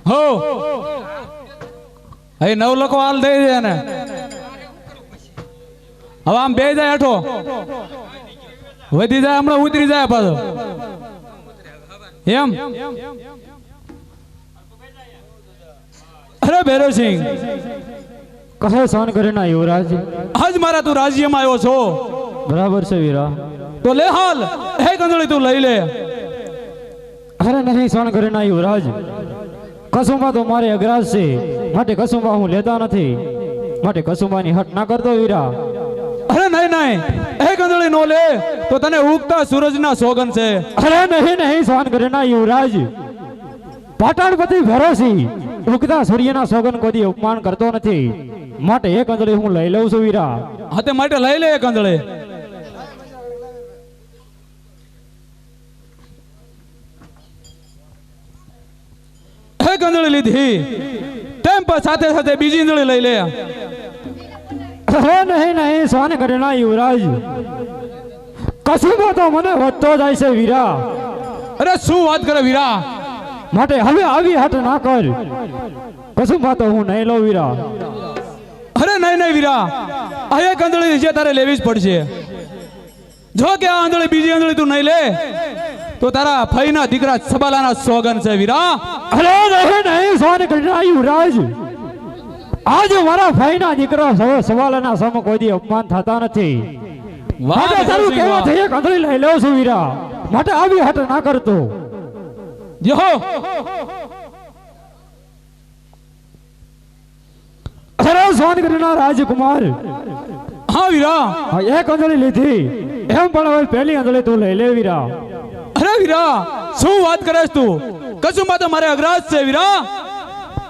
હો એ નવ લોકો હાલ થઈ જાય ને હવે આમ બે જાય હેઠો વધી જાય હમણાં ઉતરી જાય પાછો એમ અરે ભૈરવસિંહ કહે સહન કરે ના યુવરાજ આજ મારા તું રાજ્યમાં આવ્યો છો બરાબર છે વીરા તો લે હાલ હે કંદળી તું લઈ લે અરે નહીં સહન કરે ના યુવરાજ કસુંબા તો મારે અગ્રાજ છે માટે કસુંબા હું લેતા નથી માટે કસુંબાની હટ ના કરતો વીરા અરે નહીં નહીં હે કંદળી નો લે તો તને ઉગતા સૂરજના સોગન છે અરે નહીં સહન કરે ના યુવરાજ પાટણપતિ ભરોસી ઉગતા સૂર્યના સોગન કોઈ અપમાન કરતો નથી માટે એક કંદળી હું લઈ લઉં છું વીરા હા તે માટે લઈ લે કંદળી હે કંદળી લીધી તેમ પણ સાથે સાથે બીજી કંદળી લઈ લે અરે નહીં સહન કરે ના યુવરાજ કસુંબા તો મને વધતો જાય છે વીરા અરે શું વાત કરે વીરા માટે હવે આવી હટ ના કર કસુંબા તો હું નહીં લઉં વીરા અરે નહીં વીરા આ એક આંધળી જે તારે લેવી જ પડશે જો કે આ આંધળી બીજી આંધળી તું નહીં લે તો તારા ફઈના દીકરા સબાલાના સોગન છે વીરા અરે નહીં સહન કરે ના યુવરાજ આજ મારા ભાઈના દીકરા સવાલના સમ કોઈ દી અપમાન થતા નથી માટે તારું કેવા થઈ એક આંધળી લઈ લઉં છું વીરા માટે આવી હટ ના કરતો જો અરે સહન કરનાર રાજકુમાર હા વીરા એક આંધળી લીધી એમ પણ હવે પહેલી આંધળી તું લઈ લે વીરા અરે વીરા શું વાત કરેસ તું કસુંબા તો મારે અગ્રાજ છે વીરા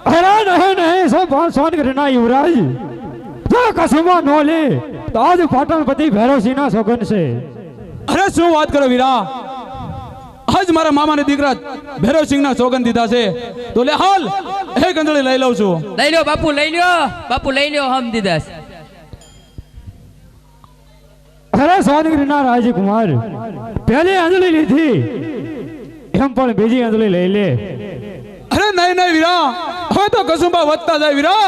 અરે નહીં સબ સહન કરનાર યુવરાજ જો કસુંબા નો લે તો આજ પાટણપતિ ભૈરવસિંહના સોગન છે અરે શું વાત કરો વીરા આજ મારા મામાને દીકરા ભૈરવસિંહના સોગન દીધા છે તો લે હાલ એક આંધળી લઈ લઉં છું લઈ લ્યો બાપુ લઈ લ્યો હમ દીદાસ અરે સહન કરનાર રાજકુમાર પહેલી આંધળી લીધી એમ પણ બીજી આંધળી લઈ લે અરે નહીં વીરા હવે તો કસુંબા વધતા જાય વીરા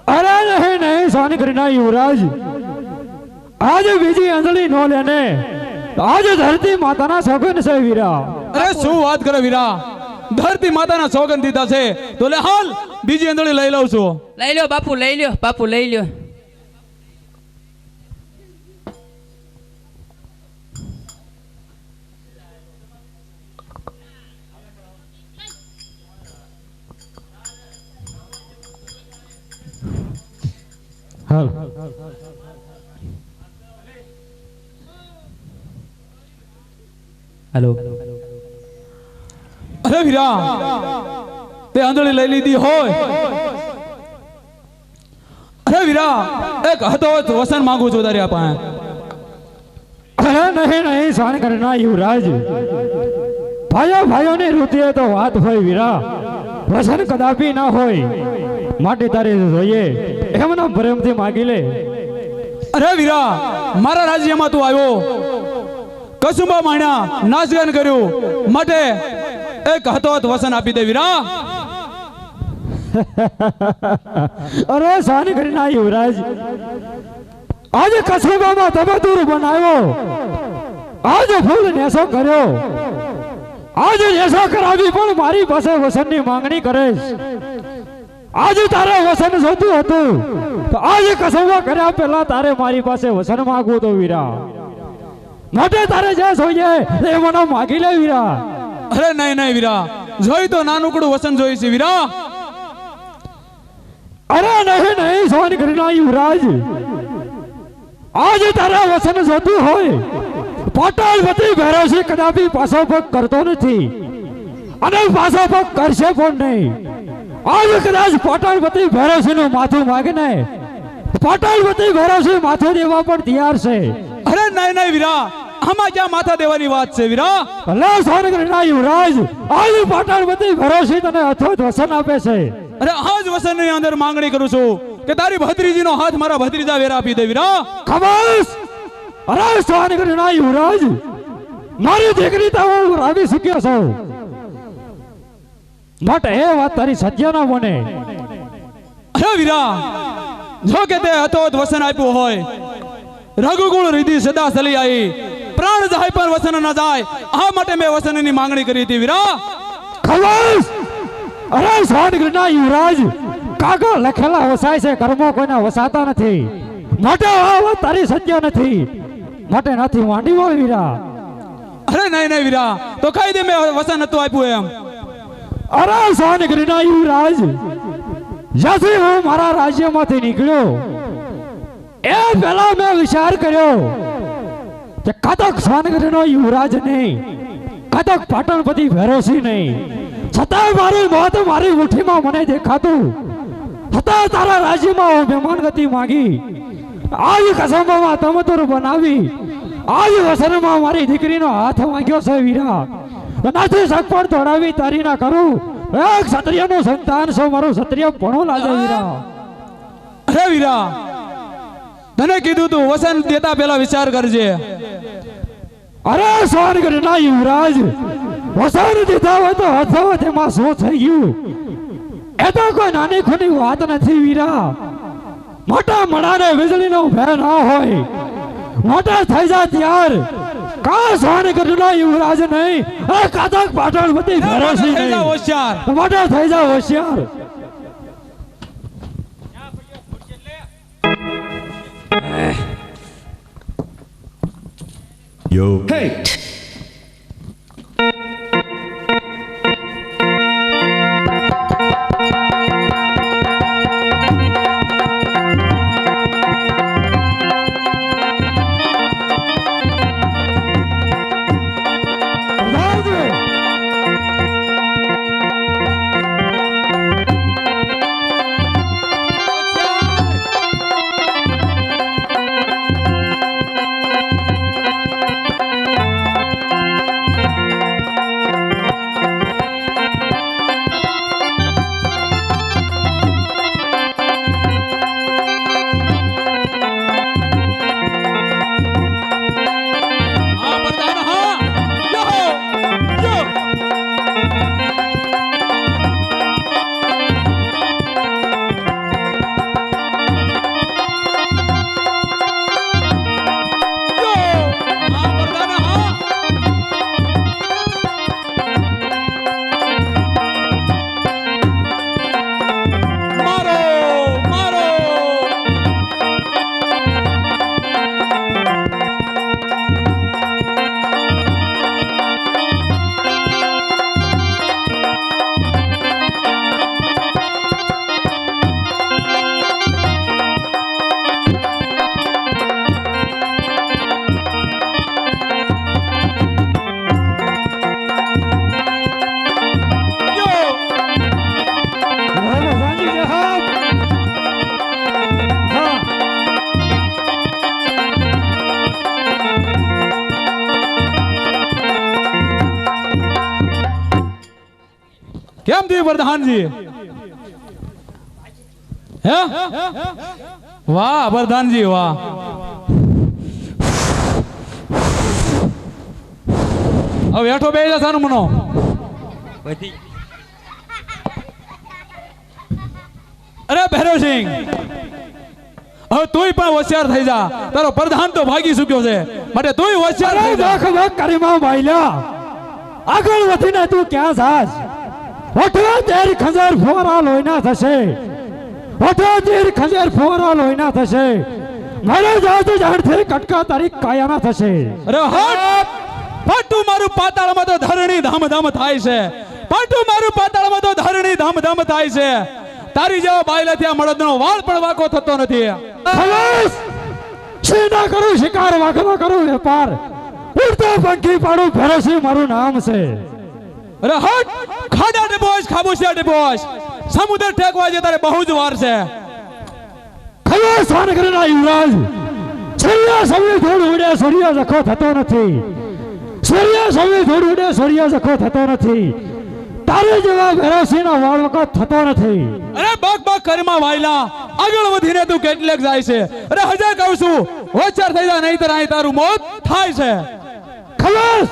અરે નહીં સહન કરનાર યુવરાજ આજે બીજી આંધળી નો લેને આજે ધરતી માતાના સોગન છે વીરા અરે શું વાત કરે વીરા ધરતી માતાના સોગન દીધા છે તો લે હાલ બીજી આંધળી લઈ લઉં છું લઈ લ્યો બાપુ લઈ લ્યો હાલ હેલો અરે વીરા તે આંધળી લઈ લીધી હોય અરે વીરા એક હતો વસન માંગુ છું તારી પાસે અરે નહીં સહન કરનાર યુવરાજ ભાઈઓની ઋતુએ તો વાત હોય વીરા વસન કદાપી ના હોય માટે તારે જોઈએ એમના પ્રેમથી માગી લે અરે વીરા મારા રાજ્યમાં તું આવ્યો કસુંબા માણ્યા નાચગાન કર્યું માટે એક હતોત વસન આપી દે વીરા અરે સહન કરનાર યુવરાજ આજે કસુંબામાં તબદુર બનાવ્યો આજે ફૂલ નેસો કર્યો આજે નેસો કરાવી પણ મારી પાસે વસનની માંગણી કરે આજે તારે વસન જોતું હતું તો આજે કસુંબા કર્યા પહેલા તારે મારી પાસે વસન માંગવું તો વીરા માટે તારે જે જોઈએ એ મને માગી લે વીરા અરે નહીં વીરા જોઈ તો નાનકડું વસન જોઈ છે વીરા અરે નહીં સહન કરનાર યુવરાજ આજે તારા વસન જોતું હોય પાટણપતિ ભૈરવસિંહ કદાપી પાછો પગ કરતો નથી અને પાછો પગ કરશે પણ નહીં આજે કદાચ પાટણપતિ ભૈરવસિંહનું માથું માગે ને પાટણપતિ ભૈરવસિંહ માથું દેવા પણ તૈયાર છે અરે નહીં વીરા આમાં ક્યાં માથા દેવાની વાત છે વીરા ભલે સહન કરનાર યુવરાજ આજે પાટણપતિ ભૈરવસિંહ તને અથોત વસન આપે છે અરે આજ વસન ની અંદર માંગણી કરું છું કે તારી ભત્રીજીનો હાથ મારા ભત્રીજા વેરા આપી દે વીરા ખબસ અરે સહન કરનાર યુવરાજ મારી દીકરી તો હું રાવી શક્યો છું માટે એ વાત તારી સત્ય ના બને. અરે વીરા, જો કે તે હતોત વસન આપ્યું હોય, રઘુકુળ રીતિ સદા ચલી આવી, પ્રાણ જાય પણ વસન ન જાય, આ માટે મેં વસનની માંગણી કરી હતી વીરા. ખલાસ! અરે સોનગઢના યુવરાજ, કાગળ લખેલા વસાય છે, કર્મો કોઈના વસાતા નથી. માટે આ વાત તારી સત્ય નથી, માટે નથી માંડી વાળ વીરા. અરે નહીં નહીં વીરા, તો કઈ દે મેં વસન નતું આપ્યું એમ. અરે સોનગઢના યુવરાજ, જ્યાંથી હું મારા રાજ્યમાંથી નીકળ્યો એ પહેલા મેં વિચાર કર્યો કે કદક સોનગઢનો યુવરાજ નહીં, કદક પાટણપતિ ભેરોસી નહીં, છતાં મારું મોત મારી મુઠ્ઠીમાં મને દેખાતું, છતાં તારા રાજ્યમાં હું મહેમાનગતિ માંગી, આજ કસમમાં તમતુર બનાવી, આજ વસનમાં મારી દીકરીનો હાથ માંગ્યો છે વીરા. નથી સગપણ તોડાવી તારી ના કરું, એક ક્ષત્રિયનું સંતાન છો, મારું ક્ષત્રિય પણ લાગે વીરા. અરે વીરા, તને કીધું તું વસન દેતા પહેલા વિચાર કરજે. અરે સોનગઢના યુવરાજ, વસન દીધા હોય તો હથો તેમાં શું થઈ ગયું? એ તો કોઈ નાની ખૂની વાત નથી વીરા. મોટા મણાને વીજળીનો ભય ના હોય, મોટા થઈ જાય ત્યાર કા સોનગઢના યુવરાજ નહીં, આ કદક પાટણપતિ ભેરોસી થઈ જા નહીં, હોશિયાર. મોટા થઈ જા હોશિયાર. Yo. હા બતાન, હા યો યો. કેમ થયું પ્રધાનજી? હે વાહ પ્રધાનજી વાહ. હવે હેઠો બે જા સાનું મનો. બધી અરે ભૈરવસિંહ, હવે તુંય પણ હોશિયાર થઈ જા, તારો પ્રધાન તો ભાગી ચૂક્યો છે, માટે તુંય હોશિયાર થઈ જા. દેખ કરીમાં ભાઈલા, આગળ વધીને તું ક્યાં જાસ? ઓઠો તેર ખંજર ફોરા લોહીના થશે, ઓઠો તેર ખંજર ફોરા લોહીના થશે, મારે જાત જાણથી કટકા તારી કાયાના થશે. અરે હટ! પાટું મારું પાતાળમાં તો ધરણી ધામધામ થાય છે, પાટું મારું પાતાળમાં તો ધરણી ધામધામ થાય છે. તારી જેવા બાયલાથી આ મળદનો વાળ પણ વાકો થતો નથી. ખલાસ! શેના કરું શિકાર, વાઘમાં કરું વેપાર, ઉડતો પંખી પાડું ભેરોસી મારું નામ છે. અરે હટ! ખાડા ડબોશ, ખાબોશિયા ડબોશ, સમુદ્ર ઠેકવા જે તારે બહુ જ વાર છે. ખલાસ! સોનગઢના યુવરાજ, સૂર્ય સૌથી ધૂળ ઉડે સૂર્ય જખો થતો નથી, સૂર્ય સૌથી ધૂળ ઉડે સૂર્ય જખો થતો નથી, તારે જેવા ભેરોસીના વાળ વખત થતો નથી. અરે બક બક કરમાં વાયલા, આગળ વધીને તું કેટલેક જાય છે. અરે હજાર કહું છું, હોશિયાર થઈ જા, નહીંતર અહીં તારું મોત થાય છે. ખલાસ!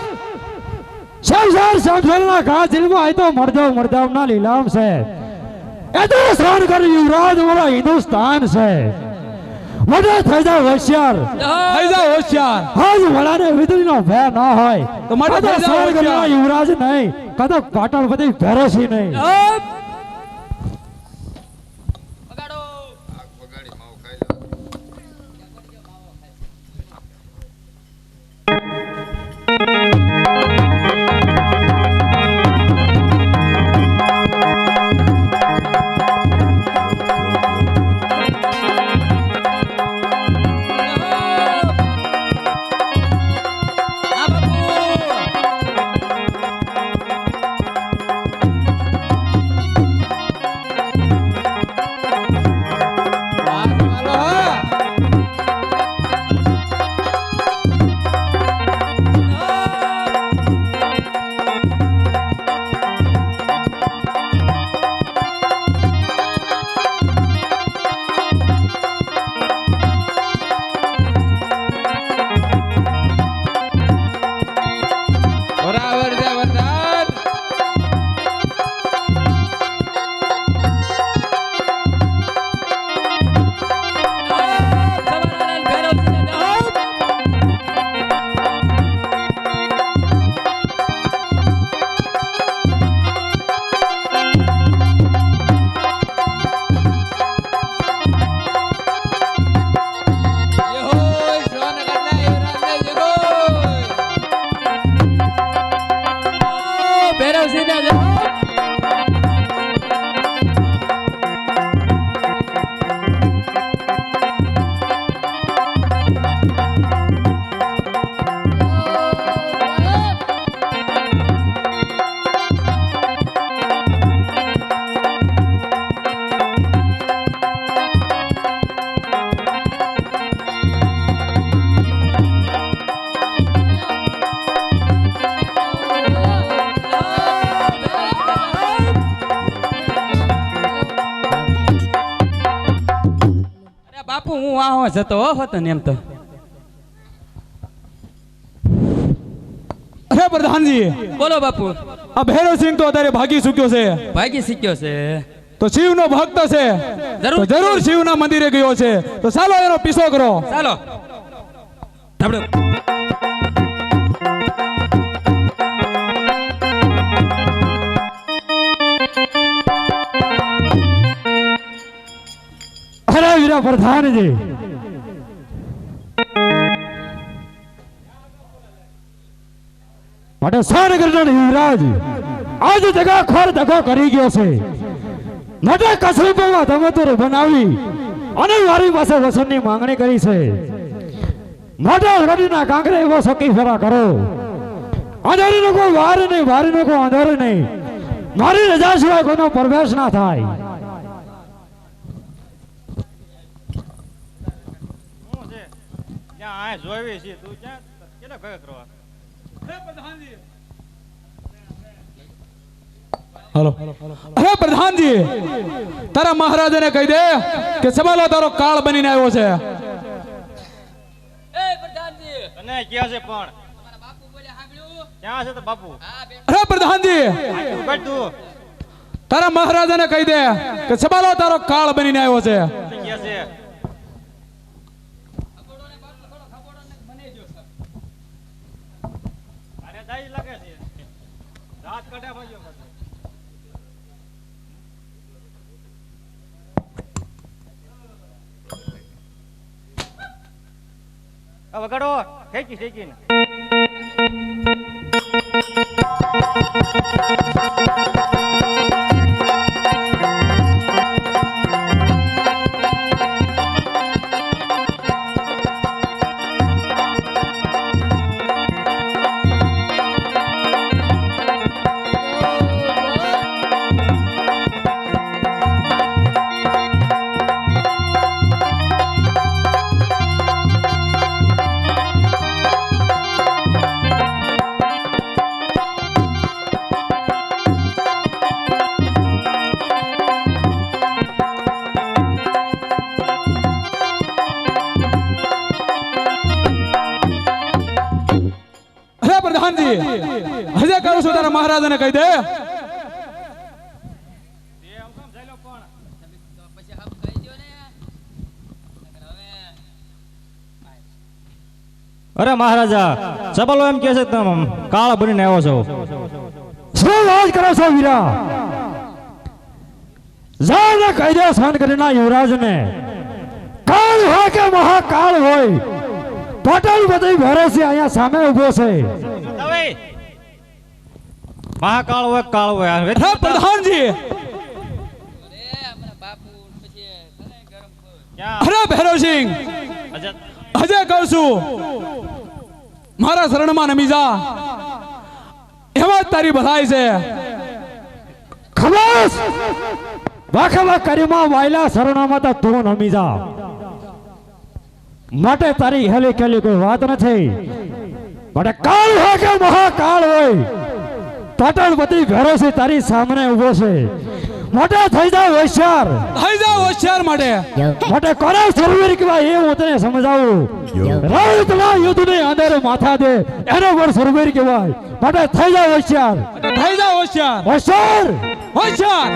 સંસારના ઘા દિલમાં એ તો મરદાવના લીલામ છે. એ તો સહન કરી યુવરાજ વાળા હિન્દુસ્તાન છે. મોટા થઈ જાવ હોશિયાર, થઈ જાઓ હોશિયાર. આજ વડાને વીજળીનો ભય ન હોય તો માટે થઈ જાઓ સહન કરનારા હોશિયાર. યુવરાજ નહીં, કદો પાટણપતિ ભેરોસી નહીં. બરાબર છે વરદાન. બાપુ હું આવો જતો હતો ને એમ તો. અરે પ્રધાનજી, બોલો બાપુ. આ ભૈરવસિંહ તો અત્યારે ભાગી ચૂક્યો છે. ભાગી શીખ્યો છે. તો શિવનો ભક્ત છે, જરૂર. તો જરૂર શિવના મંદિરે ગયો છે. તો ચાલો એનો પીછો કરો. ચાલો ધાબળો. અરે વીરા પ્રધાનજી, માટે સહન કરનાર યુવરાજ આજ જગા ખોર દગો કરી ગયો છે. મોટા કસબમાં ધમતોર બનાવી અને મારી પાસે વસનની માંગણી કરી છે. મોટા રડીના કાંકરે એવો સકી ફેરા કરો. અંધારી નો કોઈ વાર નહીં, વારી નો કોઈ અંધારું નહીં. મારી રજા સિવાય કોઈનો પ્રવેશ ના થાય. જોઈ છે તું ક્યાં કેને ભેગા કરવા? હાલો. અરે પ્રધાનજી, તારા મહારાજાને કહી દે કે સવાલો તારો કાળ બનીને આવ્યો છે. એ પ્રધાનજી, તને ક્યાં છે પણ તમારા બાપુ બોલ્યા સાંભળ્યું? ક્યાં છે તો બાપુ? હા બે. અરે પ્રધાનજી, તું બેઠ તું તારા મહારાજાને કહી દે કે સવાલો તારો કાળ બનીને આવ્યો છે. ક્યાં છે? અરે દાઈ લાગે છે રાત કાઢ્યા ભાઈઓ વગાડો ખેંચી ખેંચીને કરું છું તારા મહારાજાને કહી દે. એ આમ કેમ ચાલ્યો પણ તો પછી હાફ કહી દ્યો ને નકર હવે અરે મહારાજા સબલો એમ કે છે તમે કાળા બનીને આવ્યો છો. શું વાત કરો છો વીરા? જાને કહી દે સાનકરીના યુવરાજને, કાળ હોય કે મહાકાળ હોય, ટોટલ બધી ભરોસે અહીંયા સામે ઊભો છે. હવે મહાકાળ હોય કાળ હોય આ અરે પ્રધાનજી, અરે અમારા બાપુ પછી તને ગરમ કર. ક્યાં અરે ભૈરવસિંહ, અજય હજે કહું છું મારા શરણમાં નમી જા, એમાં જ તારી ભલાઈ છે. ખલાસ વાખવા કરીમાં વાયલા શરણામાં તો તું નમી જા, માટે તારી હેલી ખેલી કોઈ વાત નથી. માટે કાળ હોય કે મહાકાળ હોય, ટોટલ બધી ભરોસે તારી સામે ઊભો છે. મોટા થઈ જાવ હોશિયાર, થઈ જાઓ હોશિયાર માટે. માટે કોના સરવીર કહેવાય એ હું તને સમજાવું. રણતના યુદ્ધની અંદર માથા દે એનો પર સરવીર કહેવાય. માટે થઈ જાવ હોશિયાર, થઈ જાઓ હોશિયાર, હોશિયાર. હોશિયાર.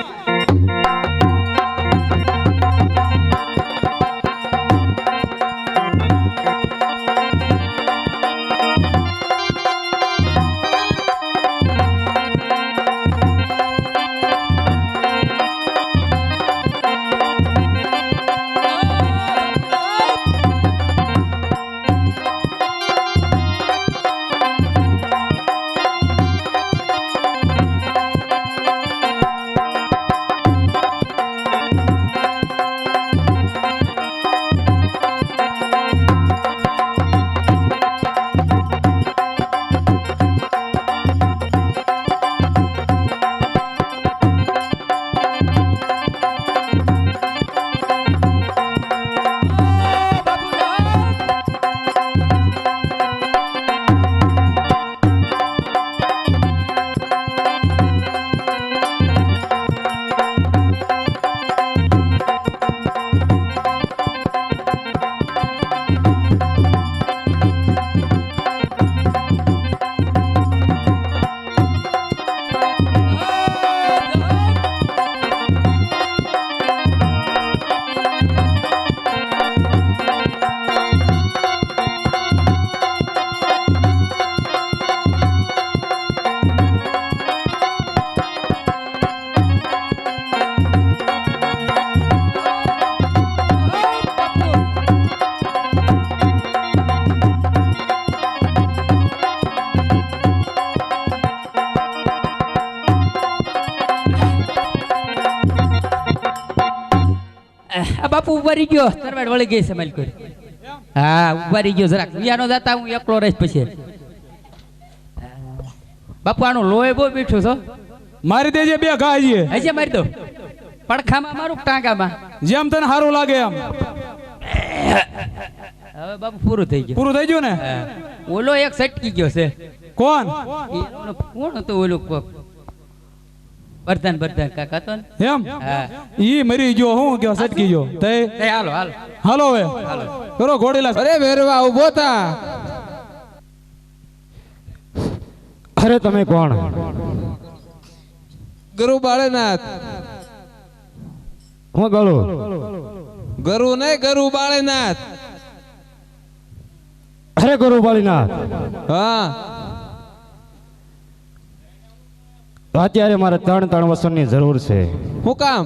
આ બાપુ ઉભા રહી ગયો, તરવાડ વળી ગઈ છે માલકોર. હા ઉભા રહી ગયો જરાક, વિયાનો જાતા હું એકલો રહીશ પછી. બાપુ આનું લોહી બહુ મીઠું છો, મારી દેજે બે ઘા હજી, હજી મારી દો. પડખામાં મારું ટાંકામાં. જેમ તને સારું લાગે એમ. હવે બાપુ પૂરું થઈ ગયું. પૂરું થઈ ગયું ને? હા. ઓલો એક સટકી ગયો છે. કોણ? એ ઓલો કોણ હતો ઓલો કોક? બરદાન કાકા હતો ને? એમ હા. ઈ મરી ગયો, હું કે સટકી ગયો તે. એ હાલો હાલો હાલો હવે કરો ઘોડીલા. અરે વેરવા ઉભો થા. અરે તમે કોણ? ગુરુ બાળેનાથ. હું ગળું ગુરુ નહીં, ગુરુ બાળેનાથ. અરે ગુરુ બાળીનાથ, હા, અત્યારે મારે 3 વસ્તુની જરૂર છે. હું કામ?